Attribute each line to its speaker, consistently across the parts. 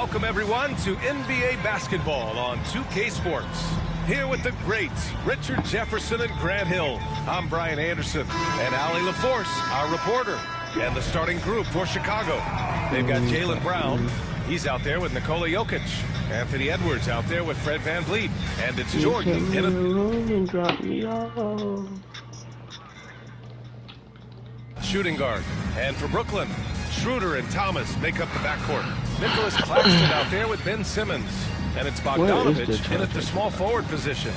Speaker 1: Welcome, everyone, to NBA basketball on 2K Sports. Here with the greats, Richard Jefferson and Grant Hill. I'm Brian Anderson, and Allie LaForce, our reporter, and the starting group for Chicago. They've got Jaylen Brown. He's out there with Nikola Jokic. Anthony Edwards out there with Fred VanVleet. And it's Jordan in a
Speaker 2: drop me off.
Speaker 1: Shooting guard. And for Brooklyn, Schroeder and Thomas make up the backcourt. Nicholas Claxton out there with Ben Simmons. And it's Bogdanovich in at the small forward position.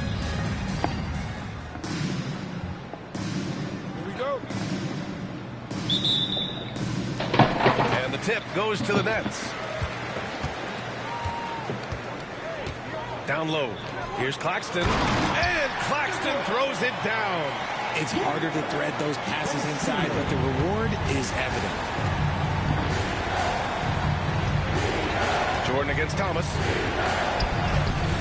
Speaker 1: Here we go. And the tip goes to the Nets. Down low. Here's Claxton. And Claxton throws it down.
Speaker 3: It's harder to thread those passes inside, but the reward is evident.
Speaker 1: Jordan against Thomas.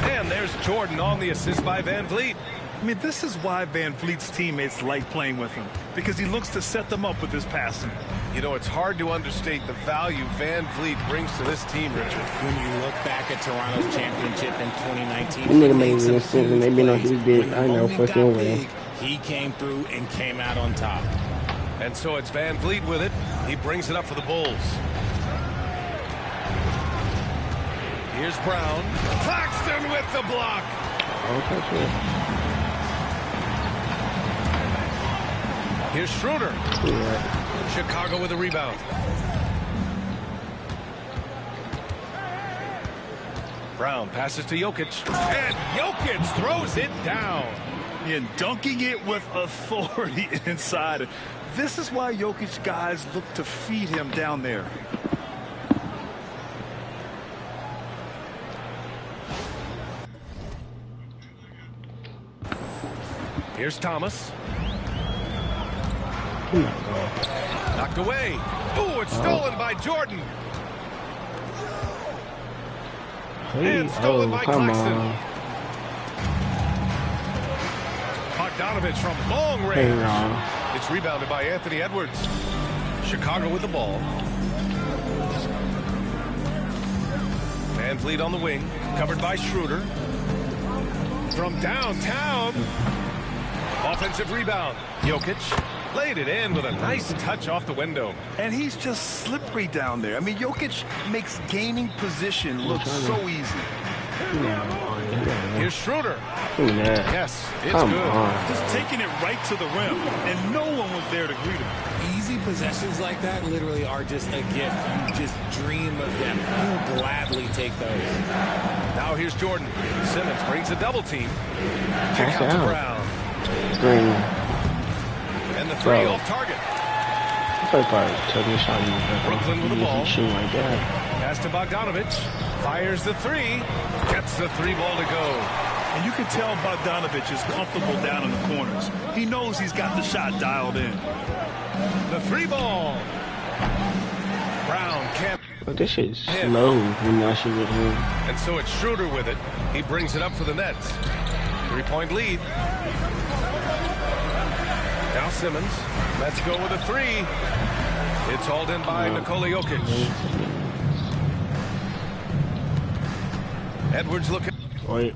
Speaker 1: And there's Jordan on the assist by VanVleet.
Speaker 4: I mean, this is why VanVleet's teammates like playing with him, because he looks to set them up with his passing.
Speaker 1: You know, it's hard to understate the value VanVleet brings to this team, Richard.
Speaker 3: When you look back at Toronto's championship in 2019,
Speaker 2: nigga made me sense, and they been on his big. I know fucking way.
Speaker 3: He came through and came out on top.
Speaker 1: And so it's VanVleet with it. He brings it up for the Bulls. Here's Brown. Claxton with the block. Here's Schroeder. Yeah. Chicago with a rebound. Brown passes to Jokic. And Jokic throws it down.
Speaker 4: And dunking it with authority inside. This is why Jokic guys look to feed him down there.
Speaker 1: Here's Thomas. Knocked away. Oh, it's stolen by Jordan. And stolen by Claxton. Bogdanovich from long range. It's rebounded by Anthony Edwards. Chicago with the ball. VanVleet on the wing. Covered by Schroeder. From downtown. Offensive rebound. Jokic laid it in with a nice touch off the window.
Speaker 4: And he's just slippery down there. I mean, Jokic makes gaining position look so easy.
Speaker 1: Here's Schroeder. Yes, it's good.
Speaker 4: Just taking it right to the rim, and no one was there to greet him.
Speaker 3: Easy possessions like that literally are just a gift. You just dream of them. You'll gladly take those.
Speaker 1: Now here's Jordan. Simmons brings a double team. Kick out to Brown. And the three off target. Brooklyn with the ball. Pass to Bogdanovich. Fires the three. Gets the three ball to go.
Speaker 4: And you can tell Bogdanovich is comfortable down in the corners. He knows he's got the shot dialed in.
Speaker 1: The three ball. Brown can't.
Speaker 2: But this shit's slow when y'all should get him.
Speaker 1: And so it's Schroeder with it. He brings it up for the Nets. 3-point lead. Now Simmons. Let's go with a three. It's hauled in by Nikola Jokic. Edwards looking.
Speaker 2: Wait.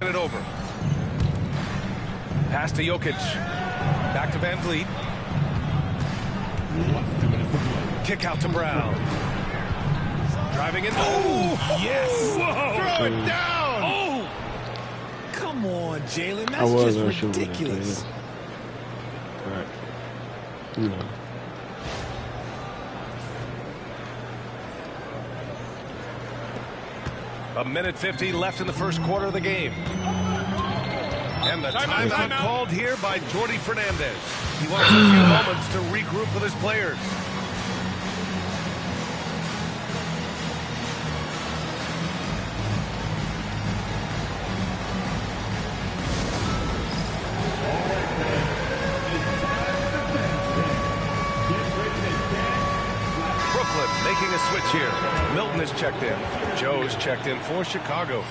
Speaker 1: It over. Pass to Jokic. Back to VanVleet. Kick out to Brown. Driving in. Oh, yes. Whoa. Throw it down.
Speaker 3: Oh. Come on, Jaylen. That's just ridiculous.
Speaker 2: Right. No.
Speaker 1: A minute 50 left in the first quarter of the game. And the timeout called here by Jordi Fernandez. He wants a few moments to regroup with his players. Brooklyn making a switch here. Milton is checked in. Joe's checked in for Chicago.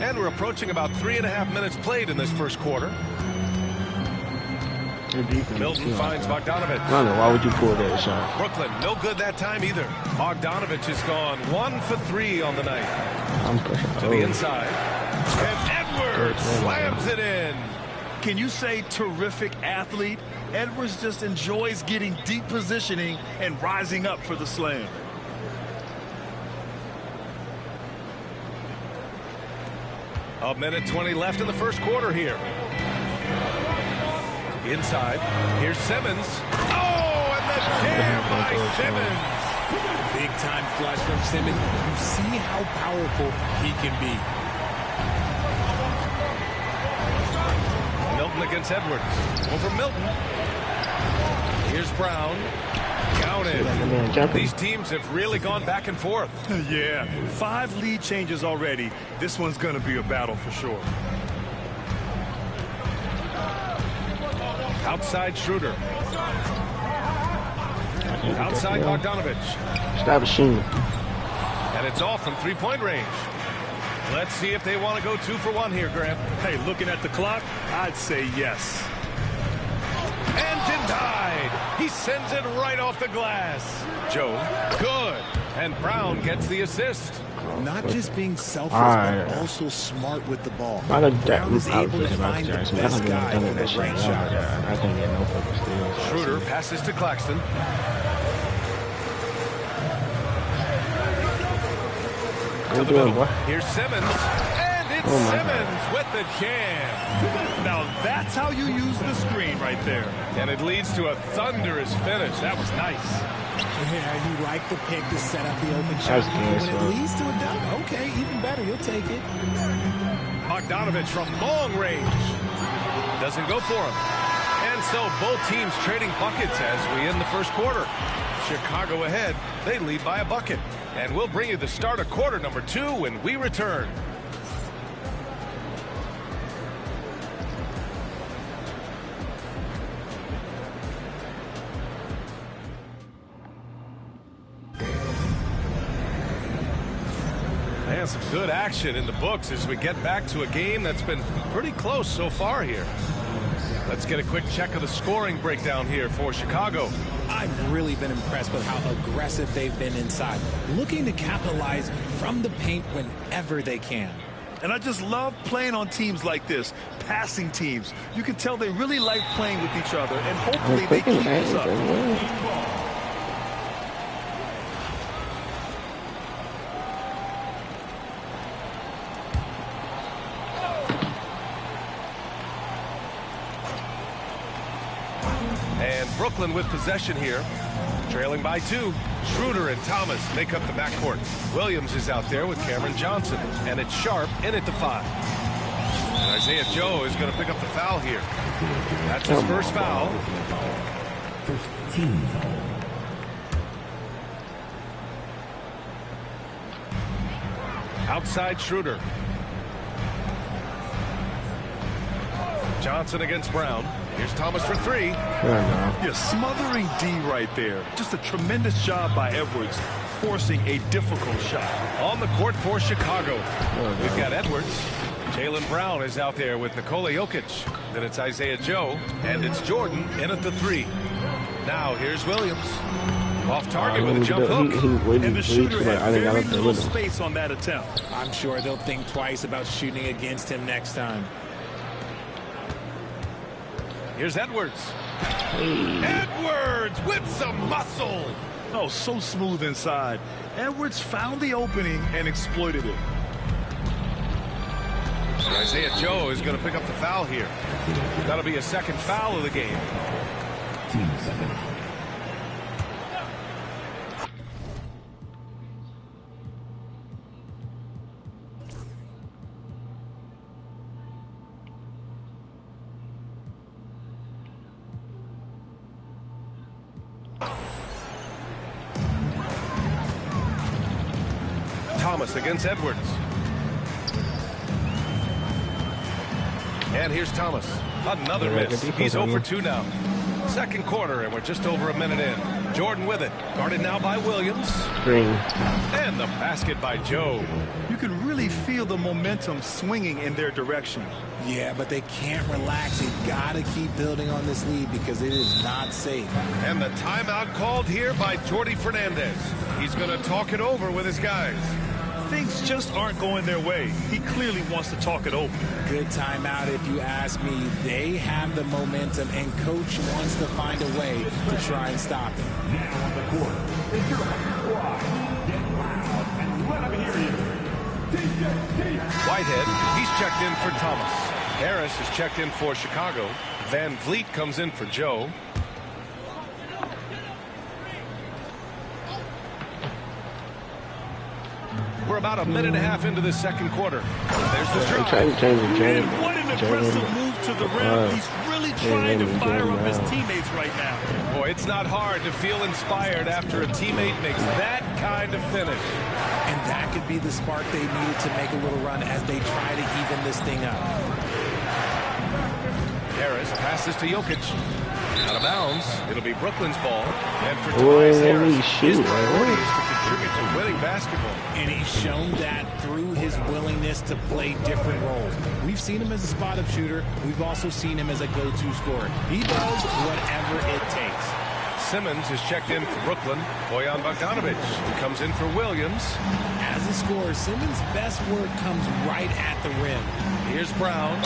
Speaker 1: And we're approaching about 3.5 minutes played in this first quarter. Milton finds Bogdanovich.
Speaker 2: I don't know, why would you pull that shot?
Speaker 1: Brooklyn, no good that time either. Bogdanovich has gone 1 for 3 on the night.
Speaker 2: I'm pushing
Speaker 1: To the inside. And Edwards slams it in.
Speaker 4: Can you say terrific athlete? Edwards just enjoys getting deep positioning and rising up for the slam.
Speaker 1: A minute 20 left in the first quarter here. Inside, here's Simmons. Oh, and the jam by Simmons.
Speaker 3: Big time flush from Simmons. You see how powerful he can be.
Speaker 1: Milton against Edwards. Over Milton. Here's Brown. Counted. These teams have really gone back and forth.
Speaker 4: Yeah, 5 lead changes already. This one's going to be a battle for sure.
Speaker 1: Outside Schroeder. Outside Bogdanovich.
Speaker 2: Stop shooting.
Speaker 1: And it's off from three-point range. Let's see if they want to go 2 for 1 here, Grant.
Speaker 4: Hey, looking at the clock, I'd say yes.
Speaker 1: And denied. He sends it right off the glass. Joe, good. And Brown gets the assist.
Speaker 5: Not just being selfless, but also smart with the ball.
Speaker 2: Brown
Speaker 5: is able to find the best guy for the right shot.
Speaker 2: I can't get no focus steals.
Speaker 1: Schroeder passes to Claxton. To the middle. Here's Simmons. And it's Simmons with the jam.
Speaker 4: Now that's how you use the screen right there.
Speaker 1: And it leads to a thunderous finish. That was nice.
Speaker 3: Yeah, you like the pick to set up the open shot. When it leads to a dunk, okay, even better. You'll take it.
Speaker 1: Bogdanovich from long range. Doesn't go for him. And so both teams trading buckets as we end the first quarter. Chicago ahead. They lead by a bucket. And we'll bring you the start of quarter number 2 when we return. And some good action in the books as we get back to a game that's been pretty close so far here. Let's get a quick check of the scoring breakdown here for Chicago.
Speaker 3: I've really been impressed with how aggressive they've been inside, looking to capitalize from the paint whenever they can.
Speaker 4: And I just love playing on teams like this, passing teams. You can tell they really like playing with each other, and hopefully they keep this up.
Speaker 1: Brooklyn with possession here, trailing by 2. Schroeder and Thomas make up the backcourt. Williams is out there with Cameron Johnson, and it's Sharp in at the 5. And Isaiah Joe is going to pick up the foul here. That's his first foul. Outside Schroeder. Johnson against Brown. Here's Thomas for 3.
Speaker 4: Yeah, smothering D right there. Just a tremendous job by Edwards, forcing a difficult shot.
Speaker 1: On the court for Chicago. We've got Edwards. Jaylen Brown is out there with Nikola Jokic. Then it's Isaiah Joe, and it's Jordan in at the 3. Now here's Williams. Off target with a jump hook.
Speaker 4: And the shooter had very little space on that attempt.
Speaker 3: I'm sure they'll think twice about shooting against him next time.
Speaker 1: Here's Edwards. Edwards with some muscle.
Speaker 4: Oh, so smooth inside. Edwards found the opening and exploited it.
Speaker 1: Isaiah Joe is going to pick up the foul here. That'll be a second foul of the game. Team second. Thomas against Edwards. And here's Thomas. Another miss. He's 0 for 2 now. Second quarter, and we're just over a minute in. Jordan with it. Guarded now by Williams.
Speaker 2: Green.
Speaker 1: And the basket by Joe.
Speaker 4: You can really feel the momentum swinging in their direction.
Speaker 3: Yeah, but they can't relax. They've got to keep building on this lead because it is not safe.
Speaker 1: And the timeout called here by Jordi Fernandez. He's going to talk it over with his guys.
Speaker 4: Things just aren't going their way. He clearly wants to talk it over.
Speaker 3: Good timeout if you ask me. They have the momentum, and Coach wants to find a way to try and stop it.
Speaker 6: Now on the court, it's your squad. Get loud and let them hear you.
Speaker 1: Whitehead, he's checked in for Thomas. Harris is checked in for Chicago. Van Vliet comes in for Joe. We're about a minute and a half into the second quarter. There's the drop.
Speaker 4: And what an impressive move to the rim. He's really trying to fire up his teammates right now.
Speaker 1: Boy, it's not hard to feel inspired after a teammate makes that kind of finish.
Speaker 3: And that could be the spark they needed to make a little run as they try to even this thing up.
Speaker 1: Harris passes to Jokic. Out of bounds. It'll be Brooklyn's ball. And for Tobias Harris, his priority is to contribute to winning basketball.
Speaker 3: And he's shown that through his willingness to play different roles. We've seen him as a spot-up shooter. We've also seen him as a go-to scorer. He does whatever it takes.
Speaker 1: Simmons is checked in for Brooklyn. Bojan Bogdanovic, who comes in for Williams.
Speaker 3: As a scorer, Simmons' best work comes right at the rim.
Speaker 1: Here's Brown.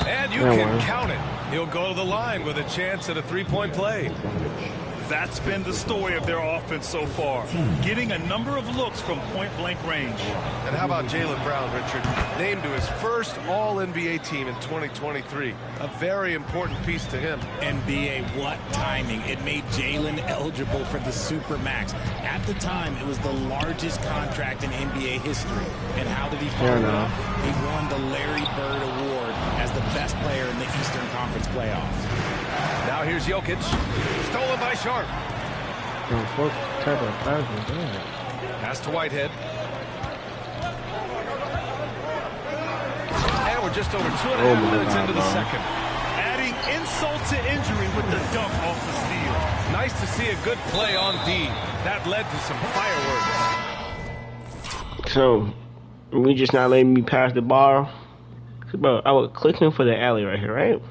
Speaker 1: And you can count it. He'll go to the line with a chance at a three-point play.
Speaker 4: That's been the story of their offense so far. Getting a number of looks from point-blank range.
Speaker 1: And how about Jaylen Brown, Richard? Named to his first All-NBA team in 2023. A very important piece to him.
Speaker 3: NBA, what timing. It made Jaylen eligible for the Supermax. At the time, it was the largest contract in NBA history. And how did he follow it up? He won the Larry Bird Award as the best player in the Eastern Conference playoffs.
Speaker 1: Now here's Jokic. Stolen by Sharp.
Speaker 2: What type of pass was that?
Speaker 1: Pass to Whitehead. And we're just over 2.5 minutes into the second.
Speaker 4: Adding insult to injury with the dunk off the steal.
Speaker 1: Nice to see a good play on D. That led to some fireworks.
Speaker 2: So, we just not letting me pass the ball. Bro, I was clicking for the alley right here, right?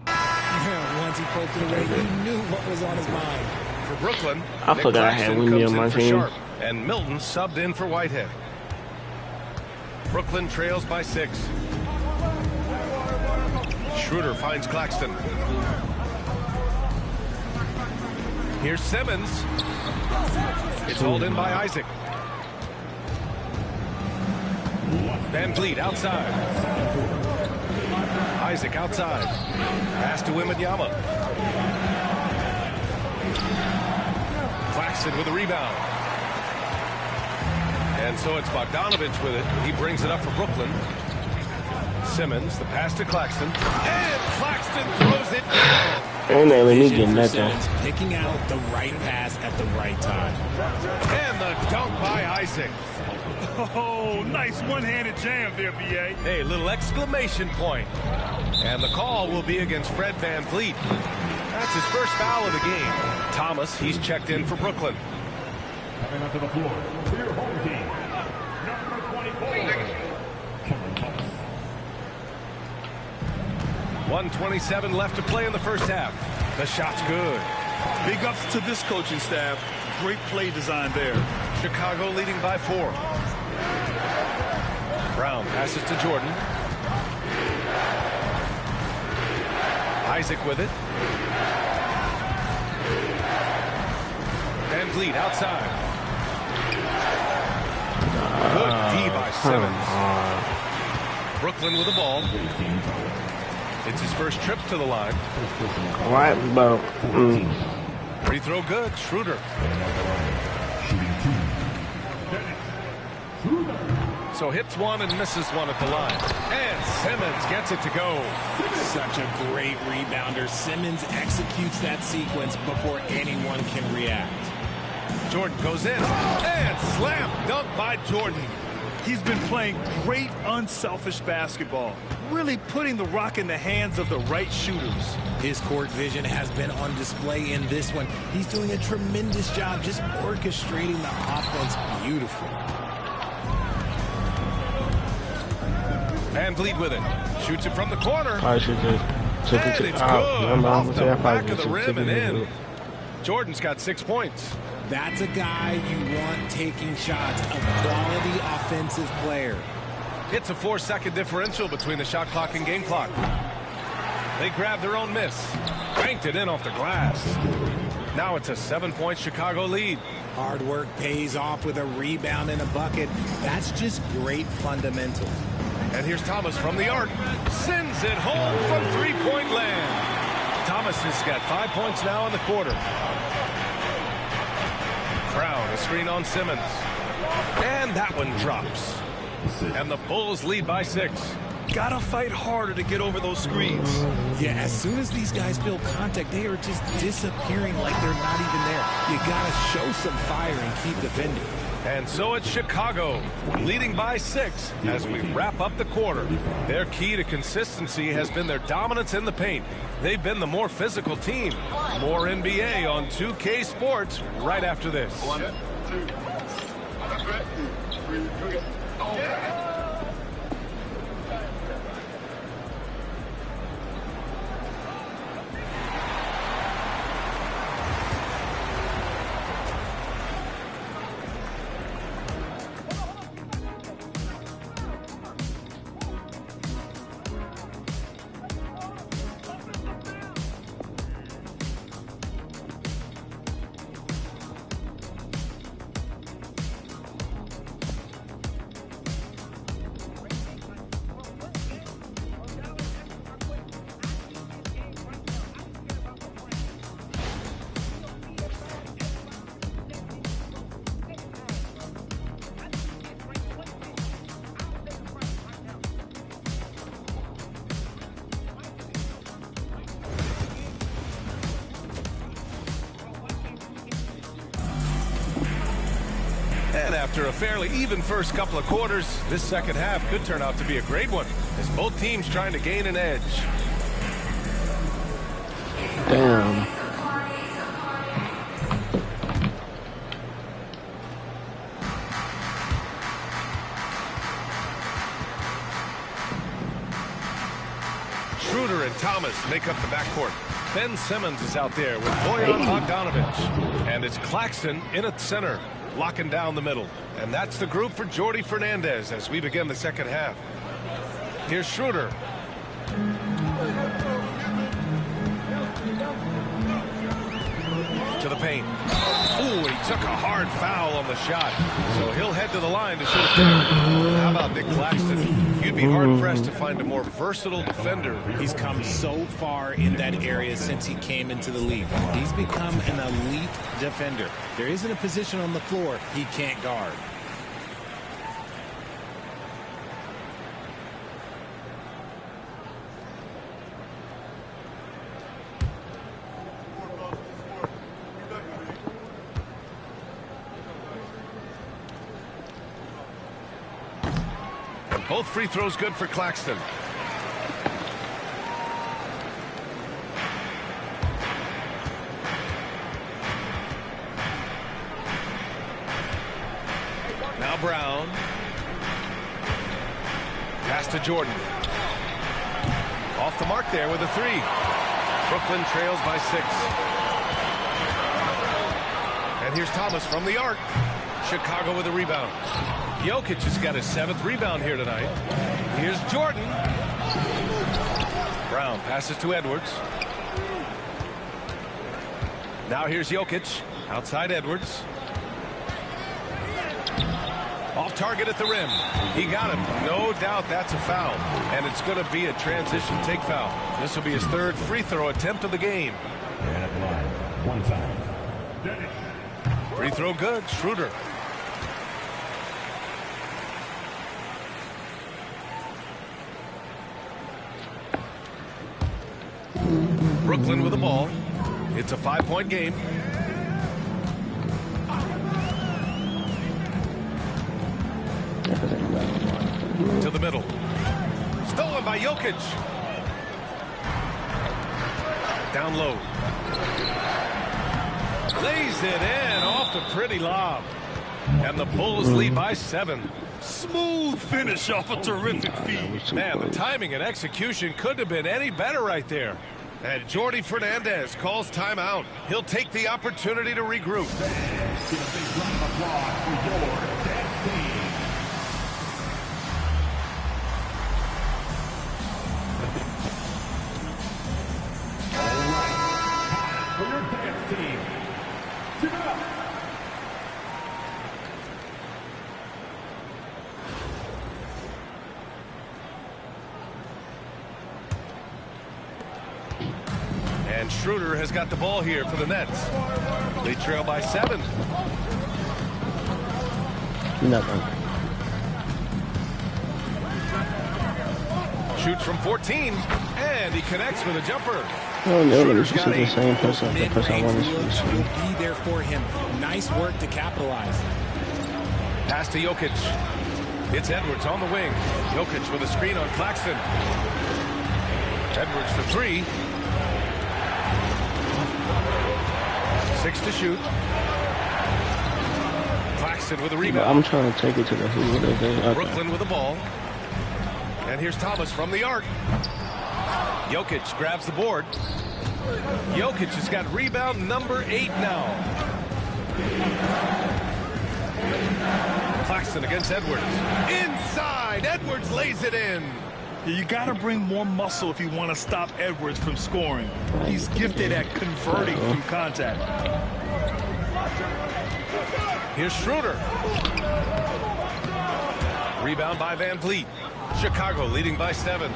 Speaker 3: Once he poked it away, he knew what was on his mind.
Speaker 1: For Brooklyn,
Speaker 2: I forgot I had Windy on my team.
Speaker 1: Sharp, and Milton subbed in for Whitehead. Brooklyn trails by 6. Schroeder finds Claxton. Here's Simmons. It's hauled in by Isaac. Van Vliet outside. Isaac outside. Pass to Wembanyama. Claxton with a rebound. And so it's Bogdanovic with it. He brings it up for Brooklyn. Simmons, the pass to Claxton. And Claxton throws it down.
Speaker 2: And they let me get nothing.
Speaker 3: Picking out the right pass at the right time.
Speaker 1: And the dunk by Isaac.
Speaker 4: Oh, nice one-handed jam there, B.A.
Speaker 1: Hey, little exclamation point. And the call will be against Fred Van Vliet. That's his first foul of the game. Thomas, he's checked in for Brooklyn.
Speaker 6: Coming onto the floor for your home team, number 24, Kevin Thomas.
Speaker 1: 1:27 left to play in the first half. The shot's good.
Speaker 4: Big ups to this coaching staff. Great play design there.
Speaker 1: Chicago leading by 4. Brown passes to Jordan. Isaac with it. Van Vliet outside. Good D by Simmons. Brooklyn with the ball. It's his first trip to the line.
Speaker 2: Right, bro.
Speaker 1: Free throw good. Schroeder. So hits one and misses one at the line. And Simmons gets it to go.
Speaker 3: Such a great rebounder. Simmons executes that sequence before anyone can react.
Speaker 1: Jordan goes in. And slam dunk by Jordan.
Speaker 4: He's been playing great unselfish basketball. really putting the rock in the hands of the right shooters.
Speaker 3: His court vision has been on display in this one. He's doing a tremendous job just orchestrating the offense beautifully.
Speaker 1: Van Vliet with it. Shoots it from the corner.
Speaker 2: I should just took it
Speaker 1: And
Speaker 2: to
Speaker 1: it's
Speaker 2: out.
Speaker 1: good. Off the back of the rim and in. Jordan's got 6 points.
Speaker 3: That's a guy you want taking shots, a quality offensive player.
Speaker 1: It's a 4-second differential between the shot clock and game clock. They grabbed their own miss. Banked it in off the glass. Now it's a 7-point Chicago lead.
Speaker 3: Hard work pays off with a rebound and a bucket. That's just great fundamentals.
Speaker 1: And here's Thomas from the arc. Sends it home from three-point land. Thomas has got 5 points now in the quarter. Brown, a screen on Simmons. And that one drops. And the Bulls lead by 6.
Speaker 4: Gotta fight harder to get over those screens.
Speaker 3: Yeah, as soon as these guys feel contact, they are just disappearing like they're not even there. You gotta show some fire and keep defending.
Speaker 1: And so it's Chicago, leading by 6 as we wrap up the quarter. Their key to consistency has been their dominance in the paint. They've been the more physical team. More NBA on 2K Sports right after this.
Speaker 6: 1, 2, 3.
Speaker 1: And after a fairly even first couple of quarters, this second half could turn out to be a great one as both teams trying to gain an edge.
Speaker 2: Damn.
Speaker 1: Schroeder and Thomas make up the backcourt. Ben Simmons is out there with Bojan Bogdanovic. And it's Claxton in at center, locking down the middle. And that's the group for Jordi Fernandez as we begin the second half. Here's Schroeder. To the paint. Ooh, he took a hard foul on the shot. So he'll head to the line to shoot it there. How about Nick Claxton? You'd be hard-pressed to find a more versatile defender.
Speaker 3: He's come so far in that area since he came into the league. He's become an elite defender. There isn't a position on the floor he can't guard.
Speaker 1: Both free throws good for Claxton. Now Brown. Pass to Jordan. Off the mark there with a 3. Brooklyn trails by 6. And here's Thomas from the arc. Chicago with a rebound. Jokic has got his 7th rebound here tonight. Here's Jordan. Brown passes to Edwards. Now here's Jokic. Outside Edwards. Off target at the rim. He got him. No doubt that's a foul. And it's going to be a transition take foul. This will be his 3rd free throw attempt of the game.
Speaker 6: And at the line, 1 time.
Speaker 1: Free throw good. Schroeder. Brooklyn with the ball. It's a 5-point game. To the middle. Stolen Rebound by Jokic. Down low. Lays it in off the pretty lob. And the Bulls lead by 7.
Speaker 4: Smooth finish off a terrific feed.
Speaker 1: Man, the timing and execution couldn't have been any better right there. And Jordi Fernandez calls timeout. He'll take the opportunity to regroup.
Speaker 6: For your dance team. Give it up.
Speaker 1: And Schroeder has got the ball here for the Nets. They trail by 7.
Speaker 2: Nothing.
Speaker 1: Shoots from 14, and he connects with a jumper.
Speaker 2: Oh, no,
Speaker 1: Schroeder's
Speaker 2: this is
Speaker 1: got
Speaker 2: the
Speaker 1: 8.
Speaker 2: same person. The person I wanted to
Speaker 3: Looks
Speaker 2: see.
Speaker 3: will be there for him. Nice work to capitalize.
Speaker 1: Pass to Jokic. It's Edwards on the wing. Jokic with a screen on Claxton. Edwards for 3. 6 to shoot. Claxton with a rebound.
Speaker 2: I'm trying to take it to the hoop. What is it? Okay.
Speaker 1: Brooklyn with the ball. And here's Thomas from the arc. Jokic grabs the board. Jokic has got rebound number 8 now. Claxton against Edwards. Inside. Edwards lays it in.
Speaker 4: You got to bring more muscle if you want to stop Edwards from scoring. He's gifted at converting from contact.
Speaker 1: Here's Schroeder. Rebound by Van Vliet. Chicago leading by 7.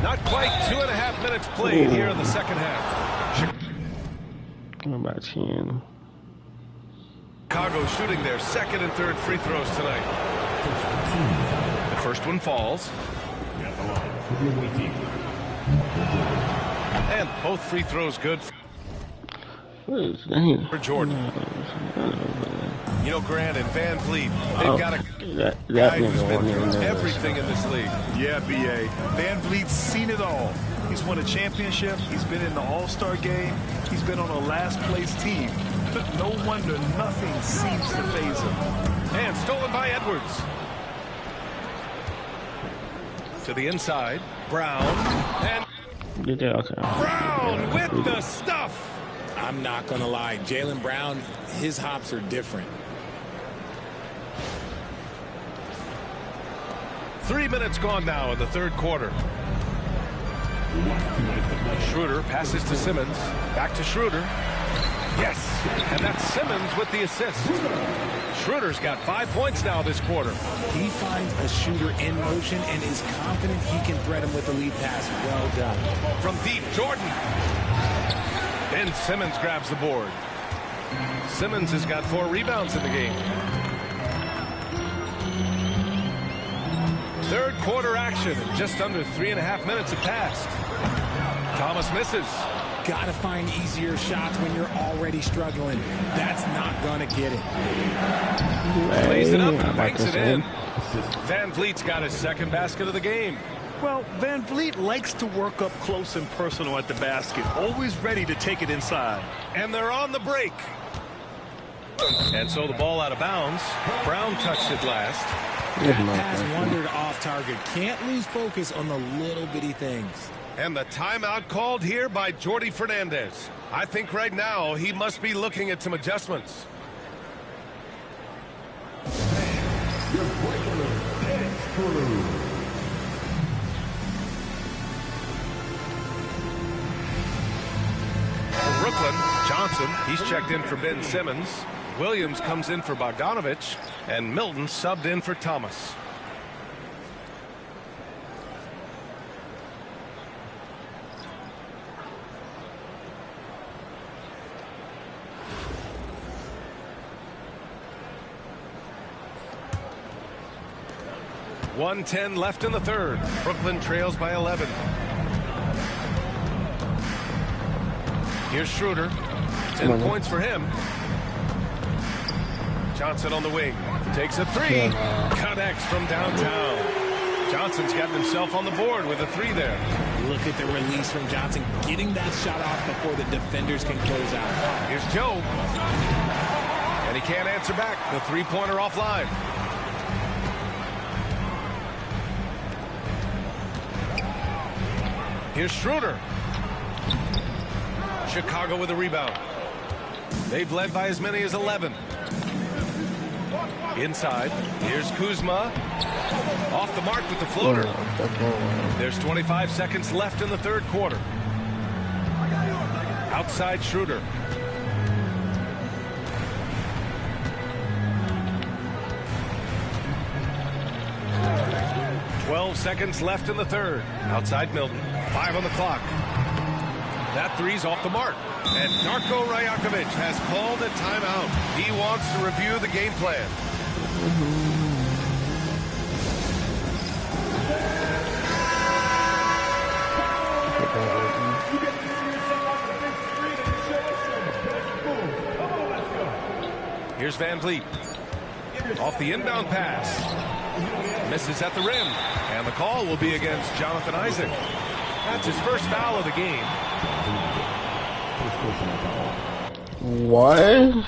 Speaker 1: Not quite 2.5 minutes played here in the second half.
Speaker 2: About 10.
Speaker 1: Chicago shooting their second and third free throws tonight. The first one falls. And both free throws good
Speaker 2: What is that?
Speaker 1: for Jordan. You know, Grant and Van Vliet, they've got a
Speaker 2: that
Speaker 1: guy who's
Speaker 2: nigga
Speaker 1: been
Speaker 2: on there.
Speaker 1: through everything in this league.
Speaker 4: Yeah, B.A. Van Vliet's seen it all. He's won a championship. He's been in the All-Star game. He's been on a last-place team. No wonder nothing seems to faze him.
Speaker 1: And stolen by Edwards. To the inside. Brown. And
Speaker 2: Okay.
Speaker 1: Brown with the stuff.
Speaker 3: I'm not going to lie. Jaylen Brown, his hops are different.
Speaker 1: 3 minutes gone now in the third quarter. Schroeder passes to Simmons. Back to Schroeder. Yes, and that's Simmons with the assist. Schroeder's got 5 points now this quarter.
Speaker 3: He finds a shooter in motion and is confident he can thread him with the lead pass. Well done.
Speaker 1: From deep, Jordan. Ben Simmons grabs the board. Simmons has got 4 rebounds in the game. Third quarter action. Just under 3.5 minutes have passed. Thomas misses.
Speaker 3: Got to find easier shots when you're already struggling. That's not going to get it.
Speaker 1: Plays it up and banks it in. Van Vliet's got his second basket of the game.
Speaker 4: Well, Van Vliet likes to work up close and personal at the basket, always ready to take it inside.
Speaker 1: And they're on the break. And so the ball out of bounds. Brown touched it last.
Speaker 3: That pass wandered off target. Can't lose focus on the little bitty things.
Speaker 1: And the timeout called here by Jordi Fernandez. I think right now he must be looking at some adjustments.
Speaker 6: Your Brooklyn Dance Crew.
Speaker 1: For Brooklyn, Johnson, he's checked in for Ben Simmons. Williams comes in for Bogdanovich. And Milton subbed in for Thomas. .110 left in the third. Brooklyn trails by 11. Here's Schroeder. 10 points for him. Johnson on the wing. Takes a three. Connects from downtown. Johnson's gotten himself on the board with a three there.
Speaker 3: Look at the release from Johnson, getting that shot off before the defenders can close out.
Speaker 1: Here's Joe. And he can't answer back. The three-pointer offline. Here's Schroeder. Chicago with a rebound. They've led by as many as 11. Inside, here's Kuzma. Off the mark with the floater. There's 25 seconds left in the third quarter. Outside Schroeder. Seconds left in the third. Outside Milton. 5 on the clock. That three's off the mark. And Darko Rajakovic has called a timeout. He wants to review the game plan. Here's Van Vliet. Off the inbound pass. Misses at the rim. And the call will be against Jonathan Isaac. That's his first foul of the game.
Speaker 2: What?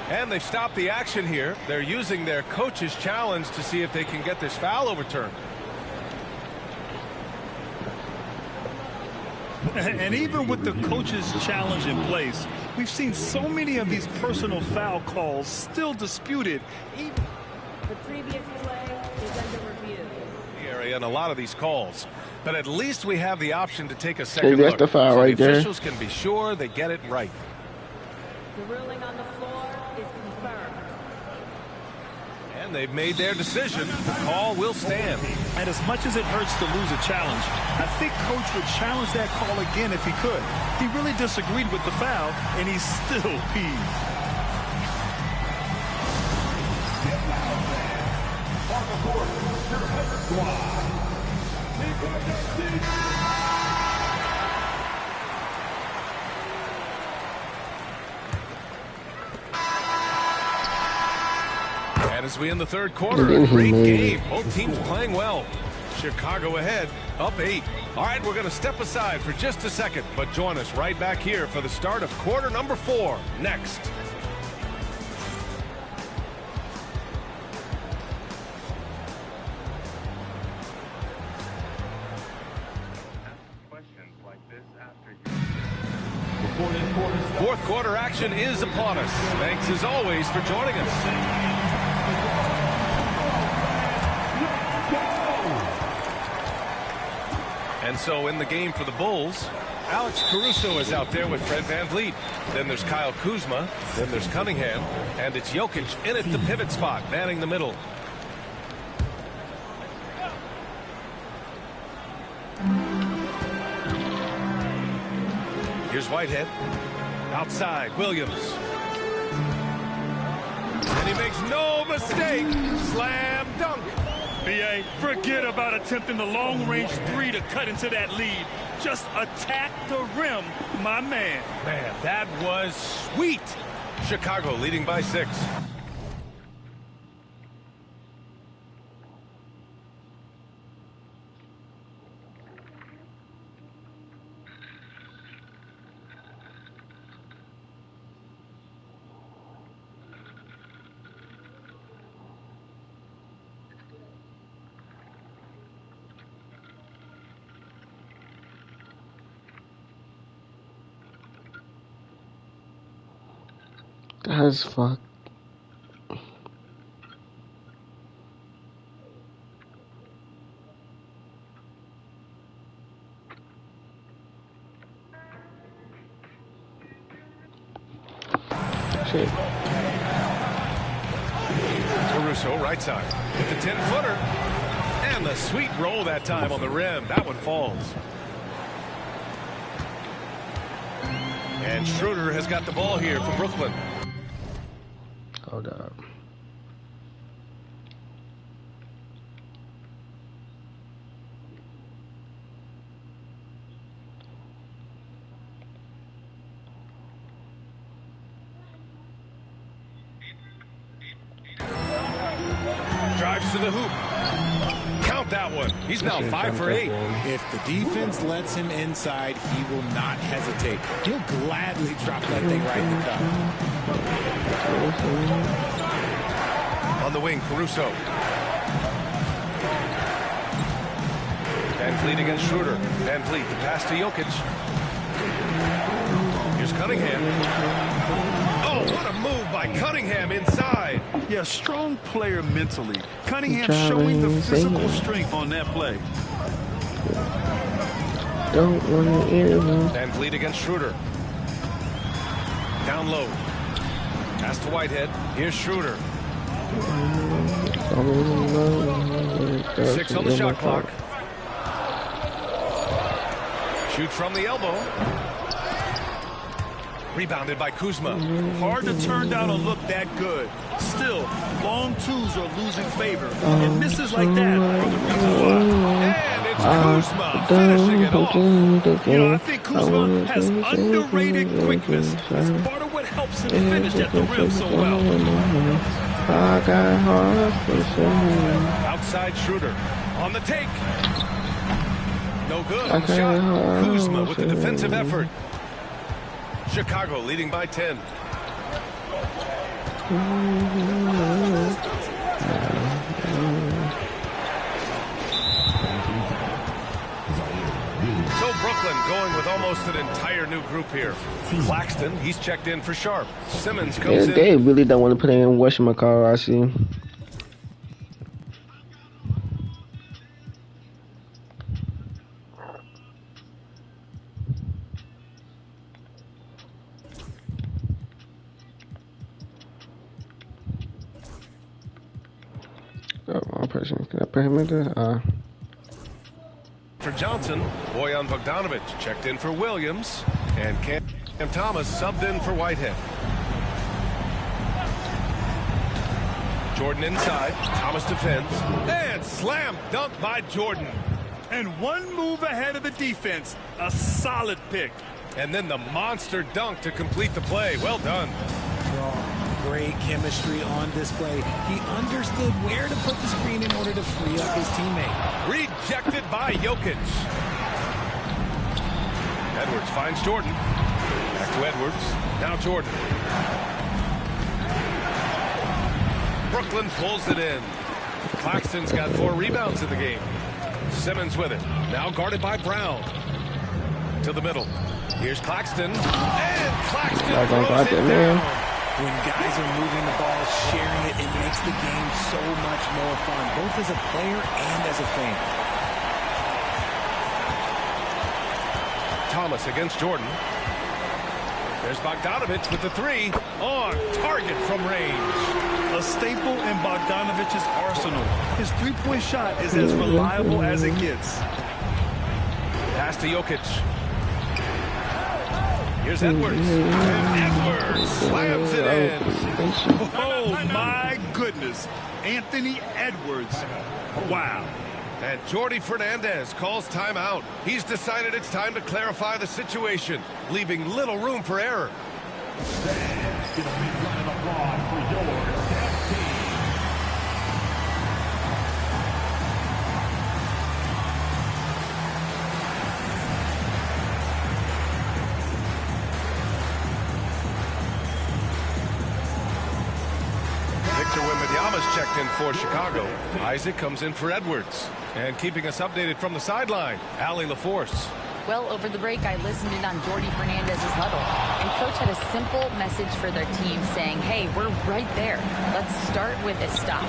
Speaker 1: And they've stopped the action here. They're using their coach's challenge to see if they can get this foul overturned.
Speaker 4: And even with the coach's challenge in place, we've seen so many of these personal foul calls still disputed.
Speaker 7: The previous play is under review.
Speaker 1: Area and a lot of these calls, but at least we have the option to take a second
Speaker 2: that's
Speaker 1: look.
Speaker 2: the foul
Speaker 1: so
Speaker 2: right
Speaker 1: the
Speaker 2: there.
Speaker 1: officials can be sure they get it right.
Speaker 7: The ruling on the floor is confirmed.
Speaker 1: And they've made their decision. The call will stand.
Speaker 4: And as much as it hurts to lose a challenge, I think Coach would challenge that call again if he could. He really disagreed with the foul, and he's still peeved.
Speaker 1: And as we end the third quarter, a great game. Both teams playing well. Chicago ahead, up 8. All right, we're going to step aside for just a second, but join us right back here for the start of quarter number 4 next. Fourth quarter action is upon us. Thanks as always for joining us. And so in the game for the Bulls, Alex Caruso is out there with Fred Van Vliet. Then there's Kyle Kuzma. Then there's Cunningham. And it's Jokic in at the pivot spot, manning the middle. Here's Whitehead. Outside, Williams. And he makes no mistake. Slam dunk.
Speaker 4: B.A., forget about attempting the long-range three to cut into that lead. Just attack the rim, my man.
Speaker 1: Man, that was sweet. Chicago leading by 6.
Speaker 2: That's fuck. Shit.
Speaker 1: Caruso, right side, with the 10-footer. And the sweet roll that time on the rim. That one falls. And Schroeder has got the ball here for Brooklyn.
Speaker 2: Hold up.
Speaker 1: Drives to the hoop. Count that one. He's now 5 for 8.
Speaker 3: If the defense lets him inside, he will not hesitate. He'll gladly drop that thing right in the cup.
Speaker 1: On the wing, Caruso. Van Vliet against Schroeder. Van Vliet, the pass to Jokic. Here's Cunningham. Oh, what a move by Cunningham inside.
Speaker 4: Yeah, strong player mentally. Cunningham showing the physical strength on that play.
Speaker 2: Don't want to interview.
Speaker 1: Van Vliet against Schroeder. Down low. Pass to Whitehead. Here's Schroeder. 6 on the shot clock. Shoots from the elbow. Rebounded by Kuzma.
Speaker 4: Hard to turn down a look that good. Still, long twos are losing favor. And misses like that are the reason why.
Speaker 1: And it's Kuzma finishing it off.
Speaker 4: You know, I think Kuzma has underrated quickness. It's part of what helps him finish at the rim so well.
Speaker 1: Outside Schroeder. On the take. No good on the shot. Kuzma with the defensive effort. Chicago leading by 10. So Brooklyn going with almost an entire new group here. Claxton, he's checked in for Sharp. Simmons comes in.
Speaker 2: They really don't want to put in whatchamacallit, I see. Can I put him into?
Speaker 1: For Johnson, Bojan Bogdanovic checked in for Williams, and Cam Thomas subbed in for Whitehead. Jordan inside, Thomas defends, and slam dunk by Jordan.
Speaker 4: And one move ahead of the defense, a solid pick.
Speaker 1: And then the monster dunk to complete the play. Well done.
Speaker 3: Great chemistry on display. He understood where to put the screen in order to free up his teammate.
Speaker 1: Rejected by Jokic. Edwards finds Jordan. Back to Edwards. Now Jordan. Brooklyn pulls it in. Claxton's got 4 rebounds in the game. Simmons with it. Now guarded by Brown. To the middle. Here's Claxton. And Claxton throws it down.
Speaker 3: When guys are moving the ball, sharing it, it makes the game so much more fun, both as a player and as a fan.
Speaker 1: Thomas against Jordan. There's Bogdanovic with the 3 on target from range.
Speaker 4: A staple in Bogdanovic's arsenal. His three-point shot is as reliable as it gets.
Speaker 1: Pass to Jokic. Here's Edwards. And Edwards slams it in.
Speaker 4: Oh, my goodness. Anthony Edwards. Wow.
Speaker 1: And Jordi Fernandez calls timeout. He's decided it's time to clarify the situation, leaving little room for error. Victor Wembanyama's checked in for Chicago. Isaac comes in for Edwards. And keeping us updated from the sideline, Allie LaForce.
Speaker 8: Well, over the break, I listened in on Jordi Fernandez's huddle. And Coach had a simple message for their team saying, hey, we're right there. Let's start with a stop.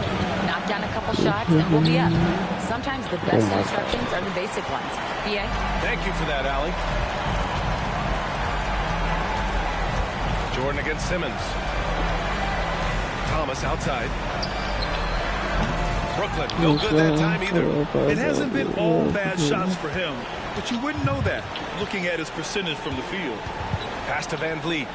Speaker 8: Knock down a couple shots and we'll be up. Sometimes the best instructions are the basic ones. B.A.?
Speaker 1: Thank you for that, Allie. Jordan against Simmons. Thomas outside. Brooklyn, no good that time either.
Speaker 4: It hasn't been all bad shots for him, but you wouldn't know that looking at his percentage from the field.
Speaker 1: Pass to Van Vliet.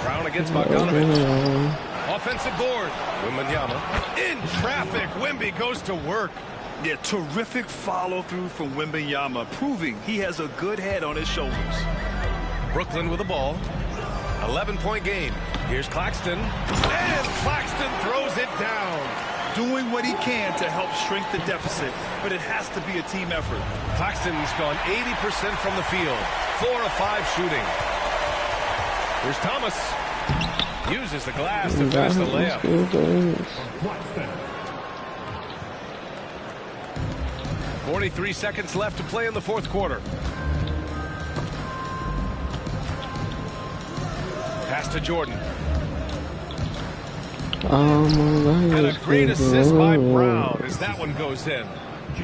Speaker 1: Brown against Bogdanovic. Offensive board. Wembanyama in traffic. Wemby goes to work.
Speaker 4: Yeah, terrific follow-through from Wembanyama, proving he has a good head on his shoulders.
Speaker 1: Brooklyn with the ball. 11-point game. Here's Claxton. And Claxton throws it down.
Speaker 4: Doing what he can to help shrink the deficit, but it has to be a team effort.
Speaker 1: Claxton's gone 80% from the field. 4 of 5 shooting. Here's Thomas. Uses the glass to finish the layup. 43 seconds left to play in the fourth quarter. Pass to Jordan. And a great assist by Brown as that one goes in.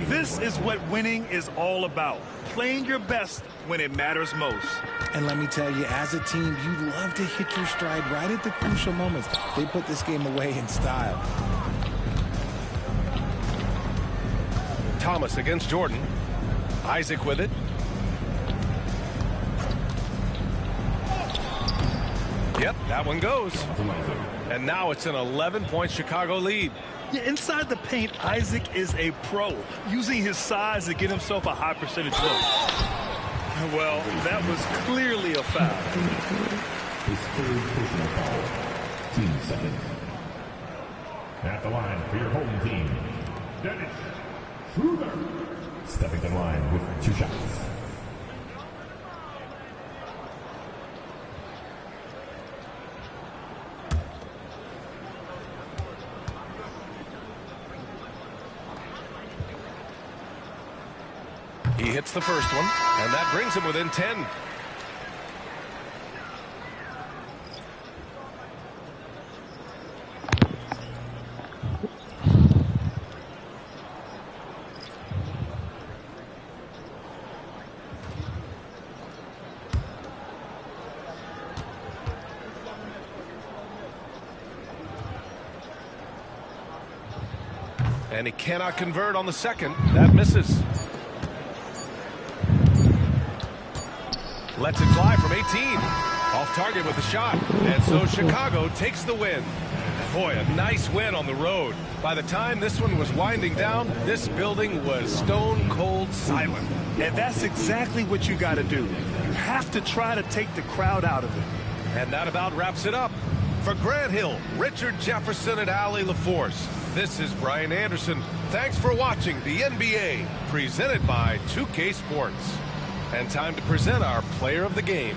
Speaker 4: This is what winning is all about. Playing your best when it matters most.
Speaker 5: And let me tell you, as a team, you love to hit your stride right at the crucial moments. They put this game away in style.
Speaker 1: Thomas against Jordan. Isaac with it. Yep, that one goes. And now it's an 11-point Chicago lead.
Speaker 4: Yeah, inside the paint, Isaac is a pro, using his size to get himself a high percentage look. Well, that was clearly a foul.
Speaker 6: His third personal foul. Team seconds. At the line for your home team, Dennis Schroeder. Stepping to the line with 2 shots.
Speaker 1: He hits the first one, and that brings him within 10. And he cannot convert on the second. That misses. Lets it fly from 18. Off target with the shot. And so Chicago takes the win. Boy, a nice win on the road. By the time this one was winding down, this building was stone cold silent.
Speaker 4: And that's exactly what you got to do. You have to try to take the crowd out of it.
Speaker 1: And that about wraps it up. For Grant Hill, Richard Jefferson, and Allie LaForce, this is Brian Anderson. Thanks for watching the NBA, presented by 2K Sports. And time to present our player of the game.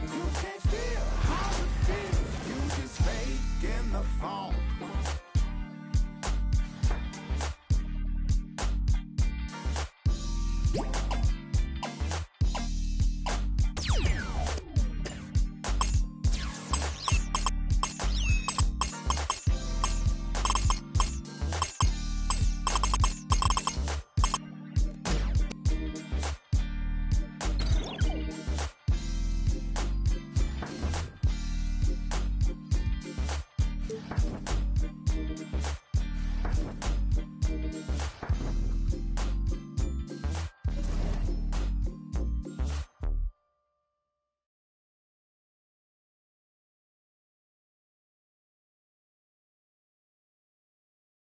Speaker 9: You can't feel how it feels. You just fake in the phone.